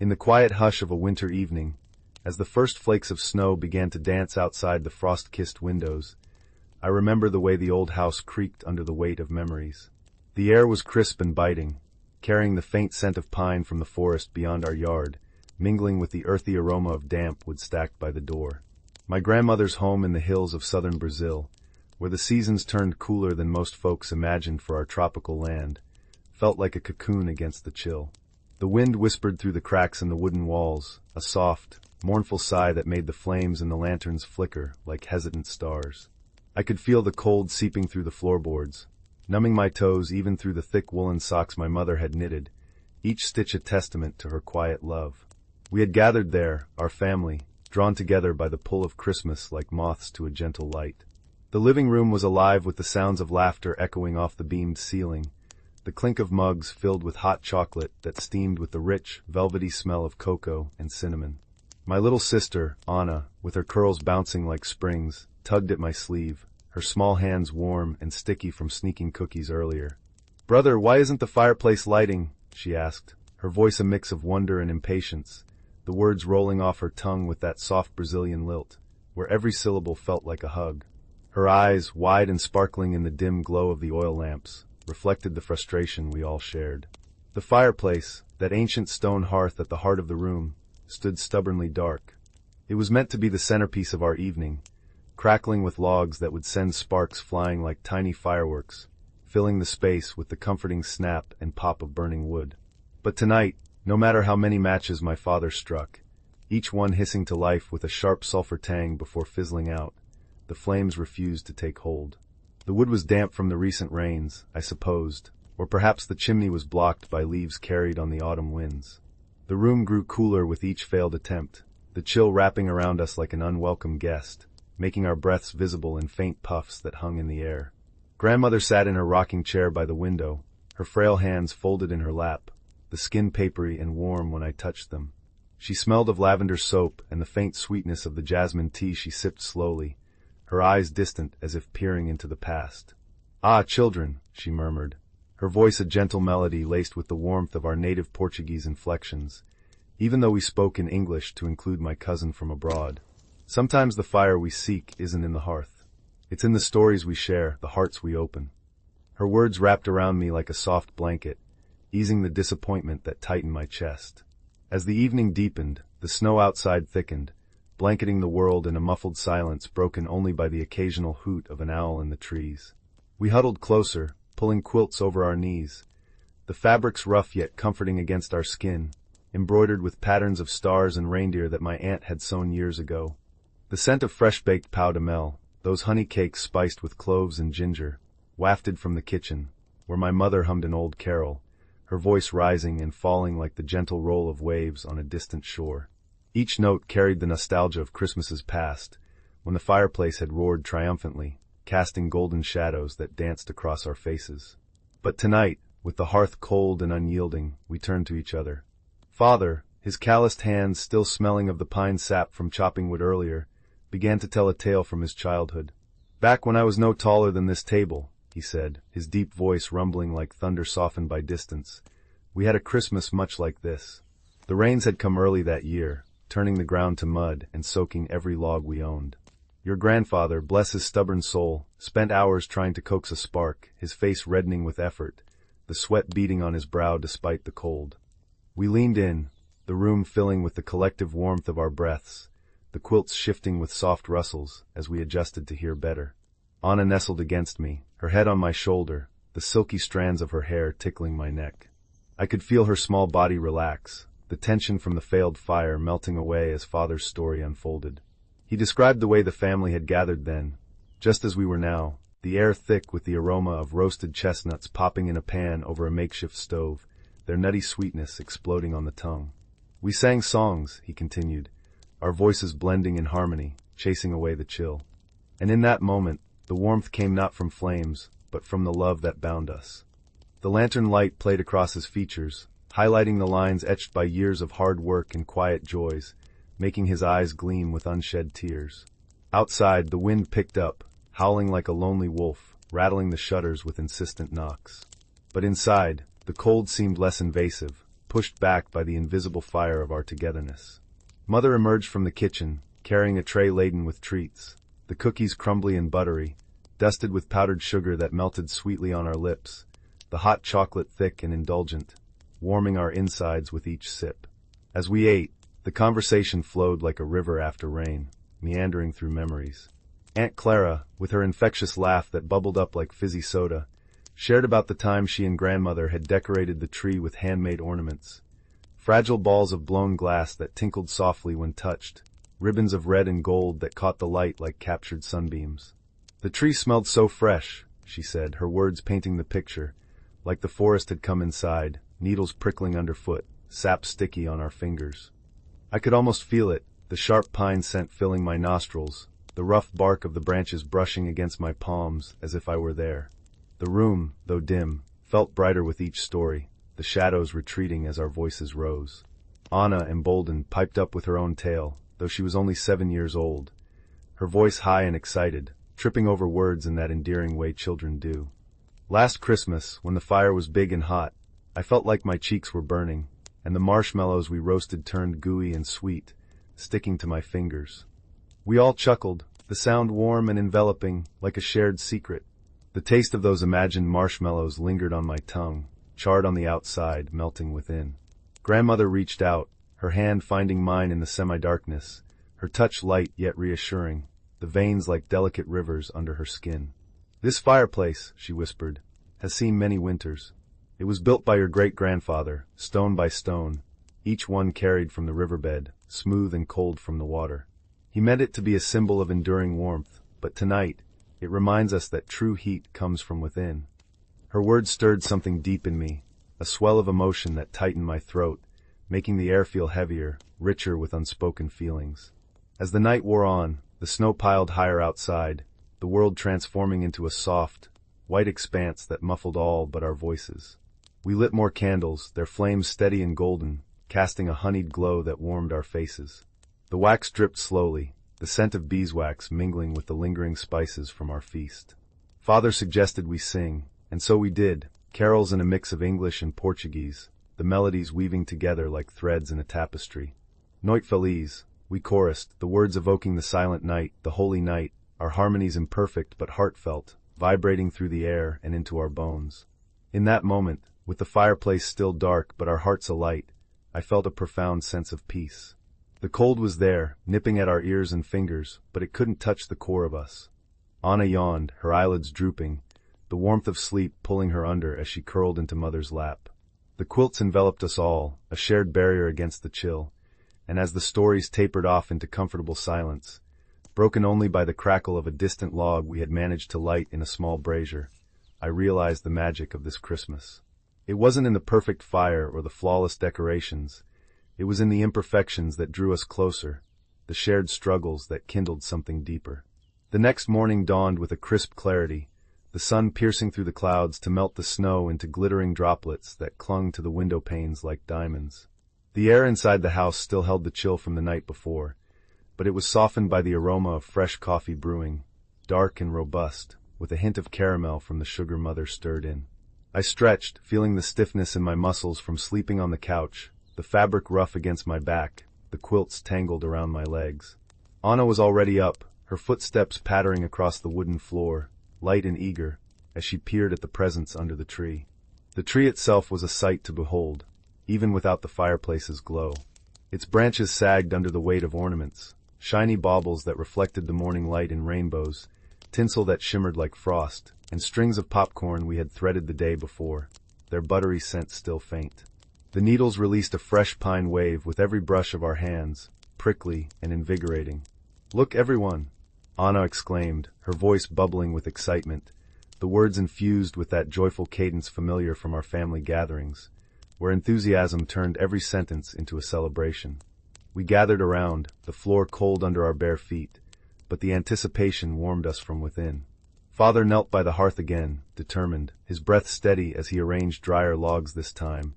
In the quiet hush of a winter evening, as the first flakes of snow began to dance outside the frost-kissed windows, I remember the way the old house creaked under the weight of memories. The air was crisp and biting, carrying the faint scent of pine from the forest beyond our yard, mingling with the earthy aroma of damp wood stacked by the door. My grandmother's home in the hills of southern Brazil, where the seasons turned cooler than most folks imagined for our tropical land, felt like a cocoon against the chill. The wind whispered through the cracks in the wooden walls, a soft, mournful sigh that made the flames in the lanterns flicker like hesitant stars. I could feel the cold seeping through the floorboards, numbing my toes even through the thick woolen socks my mother had knitted, each stitch a testament to her quiet love. We had gathered there, our family, drawn together by the pull of Christmas like moths to a gentle light. The living room was alive with the sounds of laughter echoing off the beamed ceiling, the clink of mugs filled with hot chocolate that steamed with the rich, velvety smell of cocoa and cinnamon. My little sister, Anna, with her curls bouncing like springs, tugged at my sleeve, her small hands warm and sticky from sneaking cookies earlier. "Brother, why isn't the fireplace lighting?" she asked, her voice a mix of wonder and impatience, the words rolling off her tongue with that soft Brazilian lilt, where every syllable felt like a hug. Her eyes, wide and sparkling in the dim glow of the oil lamps, reflected the frustration we all shared. The fireplace, that ancient stone hearth at the heart of the room, stood stubbornly dark. It was meant to be the centerpiece of our evening, crackling with logs that would send sparks flying like tiny fireworks, filling the space with the comforting snap and pop of burning wood. But tonight, no matter how many matches my father struck, each one hissing to life with a sharp sulfur tang before fizzling out, the flames refused to take hold. The wood was damp from the recent rains, I supposed, or perhaps the chimney was blocked by leaves carried on the autumn winds. The room grew cooler with each failed attempt, the chill wrapping around us like an unwelcome guest, making our breaths visible in faint puffs that hung in the air. Grandmother sat in her rocking chair by the window, her frail hands folded in her lap, the skin papery and warm when I touched them. She smelled of lavender soap and the faint sweetness of the jasmine tea she sipped slowly, her eyes distant as if peering into the past. "Ah, children," she murmured, her voice a gentle melody laced with the warmth of our native Portuguese inflections, even though we spoke in English to include my cousin from abroad. "Sometimes the fire we seek isn't in the hearth. It's in the stories we share, the hearts we open." Her words wrapped around me like a soft blanket, easing the disappointment that tightened my chest. As the evening deepened, the snow outside thickened, blanketing the world in a muffled silence broken only by the occasional hoot of an owl in the trees. We huddled closer, pulling quilts over our knees, the fabrics rough yet comforting against our skin, embroidered with patterns of stars and reindeer that my aunt had sewn years ago. The scent of fresh-baked pau de mel, those honey cakes spiced with cloves and ginger, wafted from the kitchen, where my mother hummed an old carol, her voice rising and falling like the gentle roll of waves on a distant shore. Each note carried the nostalgia of Christmases past, when the fireplace had roared triumphantly, casting golden shadows that danced across our faces. But tonight, with the hearth cold and unyielding, we turned to each other. Father, his calloused hands still smelling of the pine sap from chopping wood earlier, began to tell a tale from his childhood. "Back when I was no taller than this table," he said, his deep voice rumbling like thunder softened by distance, "we had a Christmas much like this. The rains had come early that year, turning the ground to mud and soaking every log we owned. Your grandfather, bless his stubborn soul, spent hours trying to coax a spark, his face reddening with effort, the sweat beading on his brow despite the cold. We leaned in, the room filling with the collective warmth of our breaths, the quilts shifting with soft rustles as we adjusted to hear better. Anna nestled against me, her head on my shoulder, the silky strands of her hair tickling my neck. I could feel her small body relax, the tension from the failed fire melting away as Father's story unfolded. He described the way the family had gathered then, just as we were now, the air thick with the aroma of roasted chestnuts popping in a pan over a makeshift stove, their nutty sweetness exploding on the tongue. "We sang songs," he continued, our voices blending in harmony, chasing away the chill. And in that moment, the warmth came not from flames, but from the love that bound us. The lantern light played across his features, highlighting the lines etched by years of hard work and quiet joys, making his eyes gleam with unshed tears. Outside, the wind picked up, howling like a lonely wolf, rattling the shutters with insistent knocks. But inside, the cold seemed less invasive, pushed back by the invisible fire of our togetherness. Mother emerged from the kitchen, carrying a tray laden with treats, the cookies crumbly and buttery, dusted with powdered sugar that melted sweetly on our lips, the hot chocolate thick and indulgent, warming our insides with each sip. As we ate, the conversation flowed like a river after rain, meandering through memories. Aunt Clara, with her infectious laugh that bubbled up like fizzy soda, shared about the time she and grandmother had decorated the tree with handmade ornaments. Fragile balls of blown glass that tinkled softly when touched, ribbons of red and gold that caught the light like captured sunbeams. The tree smelled so fresh, she said, her words painting the picture, like the forest had come inside, needles prickling underfoot, sap sticky on our fingers. I could almost feel it, the sharp pine scent filling my nostrils, the rough bark of the branches brushing against my palms as if I were there. The room, though dim, felt brighter with each story, the shadows retreating as our voices rose. Anna, emboldened, piped up with her own tale, though she was only 7 years old, her voice high and excited, tripping over words in that endearing way children do. Last Christmas, when the fire was big and hot, I felt like my cheeks were burning, and the marshmallows we roasted turned gooey and sweet, sticking to my fingers. We all chuckled, the sound warm and enveloping, like a shared secret. The taste of those imagined marshmallows lingered on my tongue, charred on the outside, melting within. Grandmother reached out, her hand finding mine in the semi-darkness, her touch light yet reassuring, the veins like delicate rivers under her skin. "This fireplace," she whispered, "has seen many winters. It was built by your great-grandfather, stone by stone, each one carried from the riverbed, smooth and cold from the water. He meant it to be a symbol of enduring warmth, but tonight, it reminds us that true heat comes from within." Her words stirred something deep in me, a swell of emotion that tightened my throat, making the air feel heavier, richer with unspoken feelings. As the night wore on, the snow piled higher outside, the world transforming into a soft, white expanse that muffled all but our voices. We lit more candles, their flames steady and golden, casting a honeyed glow that warmed our faces. The wax dripped slowly, the scent of beeswax mingling with the lingering spices from our feast. Father suggested we sing, and so we did, carols in a mix of English and Portuguese, the melodies weaving together like threads in a tapestry. Noite Feliz, we chorused, the words evoking the silent night, the holy night, our harmonies imperfect but heartfelt, vibrating through the air and into our bones. In that moment, with the fireplace still dark but our hearts alight, I felt a profound sense of peace. The cold was there, nipping at our ears and fingers, but it couldn't touch the core of us. Anna yawned, her eyelids drooping, the warmth of sleep pulling her under as she curled into Mother's lap. The quilts enveloped us all, a shared barrier against the chill, and as the stories tapered off into comfortable silence, broken only by the crackle of a distant log we had managed to light in a small brazier, I realized the magic of this Christmas. It wasn't in the perfect fire or the flawless decorations. It was in the imperfections that drew us closer, the shared struggles that kindled something deeper. The next morning dawned with a crisp clarity, the sun piercing through the clouds to melt the snow into glittering droplets that clung to the window panes like diamonds. The air inside the house still held the chill from the night before, but it was softened by the aroma of fresh coffee brewing, dark and robust, with a hint of caramel from the sugar Mother stirred in. I stretched, feeling the stiffness in my muscles from sleeping on the couch, the fabric rough against my back, the quilts tangled around my legs. Anna was already up, her footsteps pattering across the wooden floor, light and eager, as she peered at the presents under the tree. The tree itself was a sight to behold, even without the fireplace's glow. Its branches sagged under the weight of ornaments, shiny baubles that reflected the morning light in rainbows, tinsel that shimmered like frost, and strings of popcorn we had threaded the day before, their buttery scent still faint. The needles released a fresh pine wave with every brush of our hands, prickly and invigorating. "Look, everyone!" Anna exclaimed, her voice bubbling with excitement, the words infused with that joyful cadence familiar from our family gatherings, where enthusiasm turned every sentence into a celebration. We gathered around, the floor cold under our bare feet, but the anticipation warmed us from within. Father knelt by the hearth again, determined, his breath steady as he arranged drier logs this time,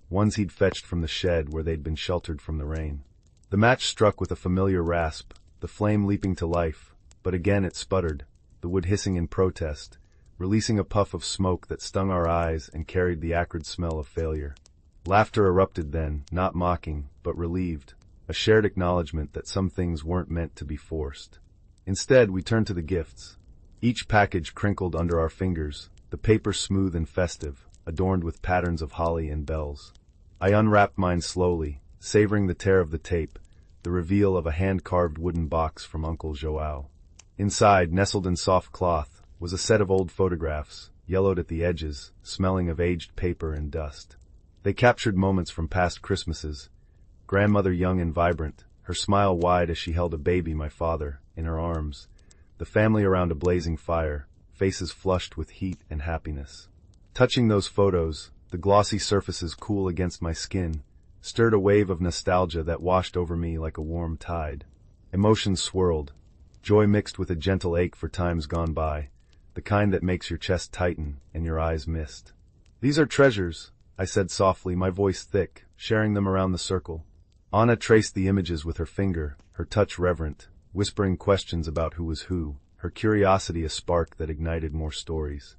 ones he'd fetched from the shed where they'd been sheltered from the rain. The match struck with a familiar rasp, the flame leaping to life, but again it sputtered, the wood hissing in protest, releasing a puff of smoke that stung our eyes and carried the acrid smell of failure. Laughter erupted then, not mocking, but relieved, a shared acknowledgement that some things weren't meant to be forced. Instead, we turned to the gifts. Each package crinkled under our fingers, the paper smooth and festive, adorned with patterns of holly and bells. I unwrapped mine slowly, savoring the tear of the tape, the reveal of a hand-carved wooden box from Uncle Joao. Inside, nestled in soft cloth, was a set of old photographs, yellowed at the edges, smelling of aged paper and dust. They captured moments from past Christmases, grandmother young and vibrant, her smile wide as she held a baby, my father, in her arms, the family around a blazing fire, faces flushed with heat and happiness. Touching those photos, the glossy surfaces cool against my skin, stirred a wave of nostalgia that washed over me like a warm tide. Emotions swirled, joy mixed with a gentle ache for times gone by, the kind that makes your chest tighten and your eyes mist. "These are treasures," I said softly, my voice thick, sharing them around the circle. Anna traced the images with her finger, her touch reverent, whispering questions about who was who, her curiosity a spark that ignited more stories.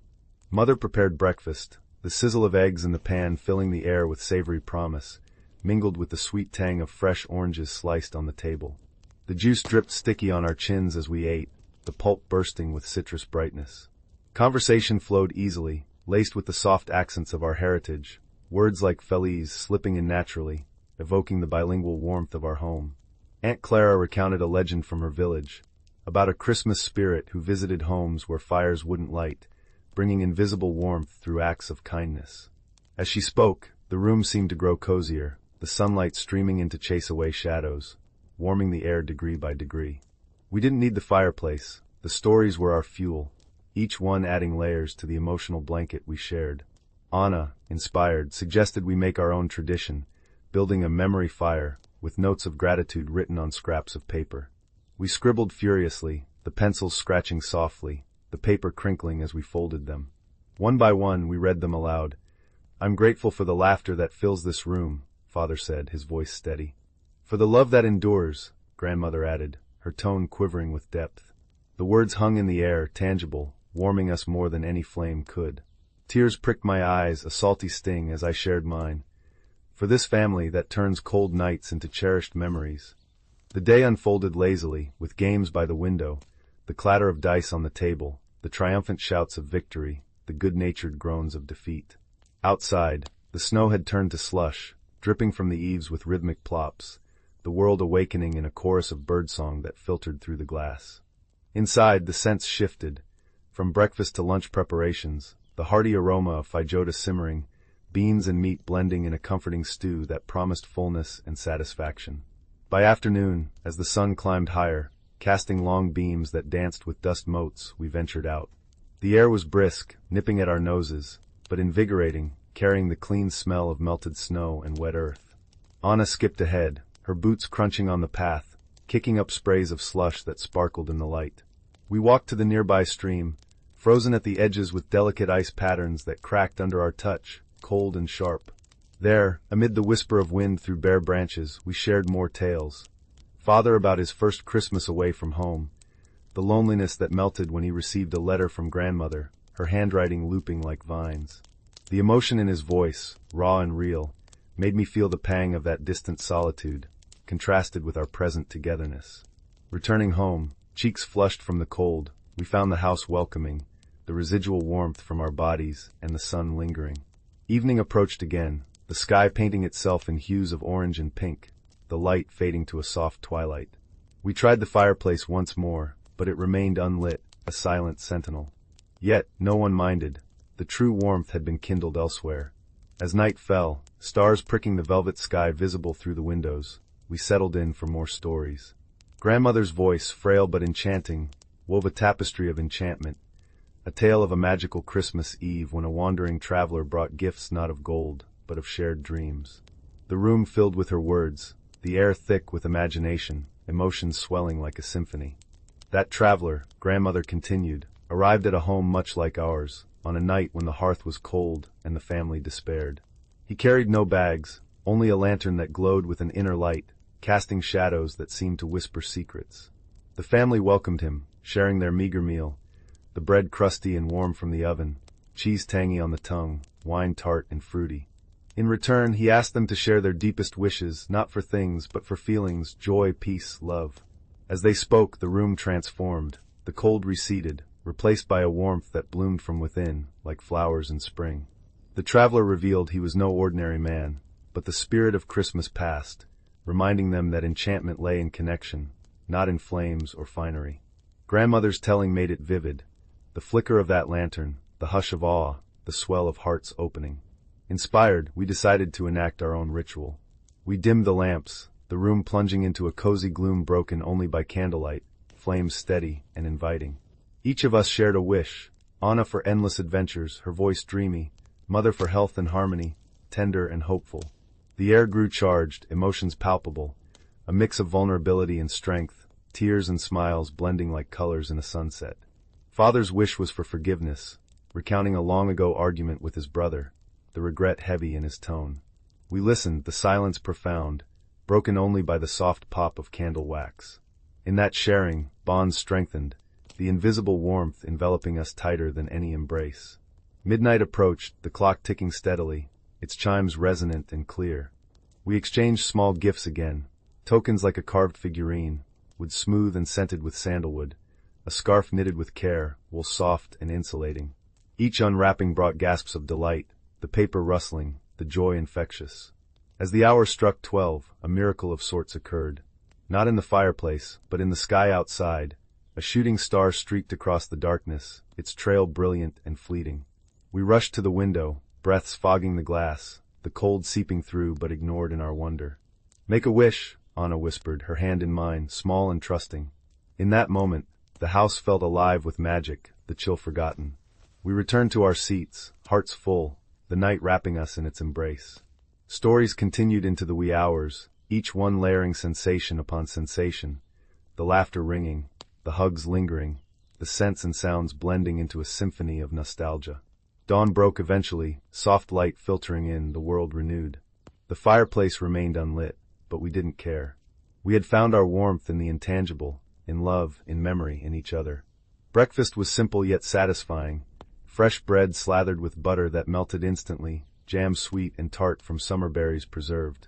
Mother prepared breakfast, the sizzle of eggs in the pan filling the air with savory promise, mingled with the sweet tang of fresh oranges sliced on the table. The juice dripped sticky on our chins as we ate, the pulp bursting with citrus brightness. Conversation flowed easily, laced with the soft accents of our heritage, words like Feliz slipping in naturally, evoking the bilingual warmth of our home. Aunt Clara recounted a legend from her village, about a Christmas spirit who visited homes where fires wouldn't light, bringing invisible warmth through acts of kindness. As she spoke, the room seemed to grow cozier, the sunlight streaming in to chase away shadows, warming the air degree by degree. We didn't need the fireplace, the stories were our fuel, each one adding layers to the emotional blanket we shared. Anna, inspired, suggested we make our own tradition, building a memory fire, with notes of gratitude written on scraps of paper. We scribbled furiously, the pencils scratching softly, the paper crinkling as we folded them. One by one, we read them aloud. "I'm grateful for the laughter that fills this room," Father said, his voice steady. "For the love that endures," Grandmother added, her tone quivering with depth. The words hung in the air, tangible, warming us more than any flame could. Tears pricked my eyes, a salty sting as I shared mine. For this family that turns cold nights into cherished memories. The day unfolded lazily, with games by the window, the clatter of dice on the table, the triumphant shouts of victory, the good-natured groans of defeat. Outside, the snow had turned to slush, dripping from the eaves with rhythmic plops, the world awakening in a chorus of birdsong that filtered through the glass. Inside, the scents shifted, from breakfast to lunch preparations, the hearty aroma of feijoada simmering, beans and meat blending in a comforting stew that promised fullness and satisfaction. By afternoon, as the sun climbed higher, casting long beams that danced with dust motes, we ventured out. The air was brisk, nipping at our noses, but invigorating, carrying the clean smell of melted snow and wet earth. Anna skipped ahead, her boots crunching on the path, kicking up sprays of slush that sparkled in the light. We walked to the nearby stream, frozen at the edges with delicate ice patterns that cracked under our touch, cold and sharp. There, amid the whisper of wind through bare branches, we shared more tales. Father about his first Christmas away from home, the loneliness that melted when he received a letter from grandmother, her handwriting looping like vines. The emotion in his voice, raw and real, made me feel the pang of that distant solitude, contrasted with our present togetherness. Returning home, cheeks flushed from the cold, we found the house welcoming, the residual warmth from our bodies and the sun lingering. Evening approached again, the sky painting itself in hues of orange and pink, the light fading to a soft twilight. We tried the fireplace once more, but it remained unlit, a silent sentinel. Yet, no one minded. The true warmth had been kindled elsewhere. As night fell, stars pricking the velvet sky visible through the windows, we settled in for more stories. Grandmother's voice, frail but enchanting, wove a tapestry of enchantment, a tale of a magical Christmas Eve when a wandering traveler brought gifts not of gold, but of shared dreams. The room filled with her words, the air thick with imagination, emotions swelling like a symphony. That traveler, Grandmother continued, arrived at a home much like ours, on a night when the hearth was cold and the family despaired. He carried no bags, only a lantern that glowed with an inner light, casting shadows that seemed to whisper secrets. The family welcomed him, sharing their meager meal, the bread crusty and warm from the oven, cheese tangy on the tongue, wine tart and fruity. In return, he asked them to share their deepest wishes, not for things, but for feelings, joy, peace, love. As they spoke, the room transformed. The cold receded, replaced by a warmth that bloomed from within, like flowers in spring. The traveler revealed he was no ordinary man, but the spirit of Christmas past, reminding them that enchantment lay in connection, not in flames or finery. Grandmother's telling made it vivid. The flicker of that lantern, the hush of awe, the swell of hearts opening. Inspired, we decided to enact our own ritual. We dimmed the lamps, the room plunging into a cozy gloom broken only by candlelight, flames steady and inviting. Each of us shared a wish. Anna for endless adventures, her voice dreamy. Mother for health and harmony, tender and hopeful. The air grew charged, emotions palpable, a mix of vulnerability and strength, tears and smiles blending like colors in a sunset. Father's wish was for forgiveness, recounting a long-ago argument with his brother, the regret heavy in his tone. We listened, the silence profound, broken only by the soft pop of candle wax. In that sharing, bonds strengthened, the invisible warmth enveloping us tighter than any embrace. Midnight approached, the clock ticking steadily, its chimes resonant and clear. We exchanged small gifts again, tokens like a carved figurine, wood smooth and scented with sandalwood, a scarf knitted with care, wool soft and insulating. Each unwrapping brought gasps of delight, the paper rustling, the joy infectious. As the hour struck 12, a miracle of sorts occurred. Not in the fireplace, but in the sky outside. A shooting star streaked across the darkness, its trail brilliant and fleeting. We rushed to the window, breaths fogging the glass, the cold seeping through but ignored in our wonder. "Make a wish," Anna whispered, her hand in mine, small and trusting. In that moment, the house felt alive with magic, the chill forgotten. We returned to our seats, hearts full, the night wrapping us in its embrace. Stories continued into the wee hours, each one layering sensation upon sensation, the laughter ringing, the hugs lingering, the scents and sounds blending into a symphony of nostalgia. Dawn broke eventually, soft light filtering in, the world renewed. The fireplace remained unlit, but we didn't care. We had found our warmth in the intangible, in love, in memory, in each other. Breakfast was simple yet satisfying. Fresh bread slathered with butter that melted instantly, jam sweet and tart from summer berries preserved.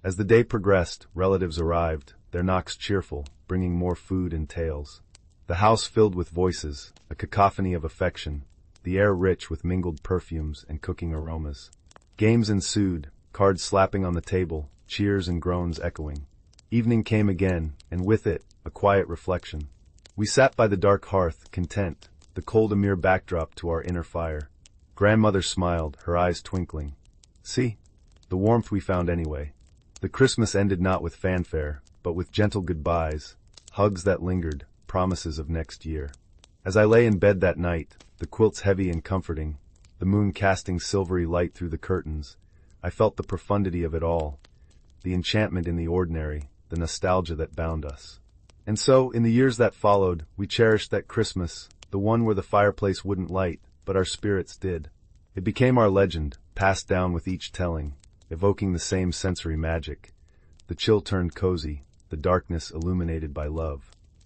As the day progressed, relatives arrived, their knocks cheerful, bringing more food and tales. The house filled with voices, a cacophony of affection, the air rich with mingled perfumes and cooking aromas. Games ensued, cards slapping on the table, cheers and groans echoing. Evening came again, and with it, a quiet reflection. We sat by the dark hearth, content, the cold a mere backdrop to our inner fire. Grandmother smiled, her eyes twinkling. "See, the warmth we found anyway." The Christmas ended not with fanfare, but with gentle goodbyes, hugs that lingered, promises of next year. As I lay in bed that night, the quilts heavy and comforting, the moon casting silvery light through the curtains, I felt the profundity of it all, the enchantment in the ordinary, the nostalgia that bound us. And so, in the years that followed, we cherished that Christmas, the one where the fireplace wouldn't light, but our spirits did. It became our legend, passed down with each telling, evoking the same sensory magic. The chill turned cozy, the darkness illuminated by love.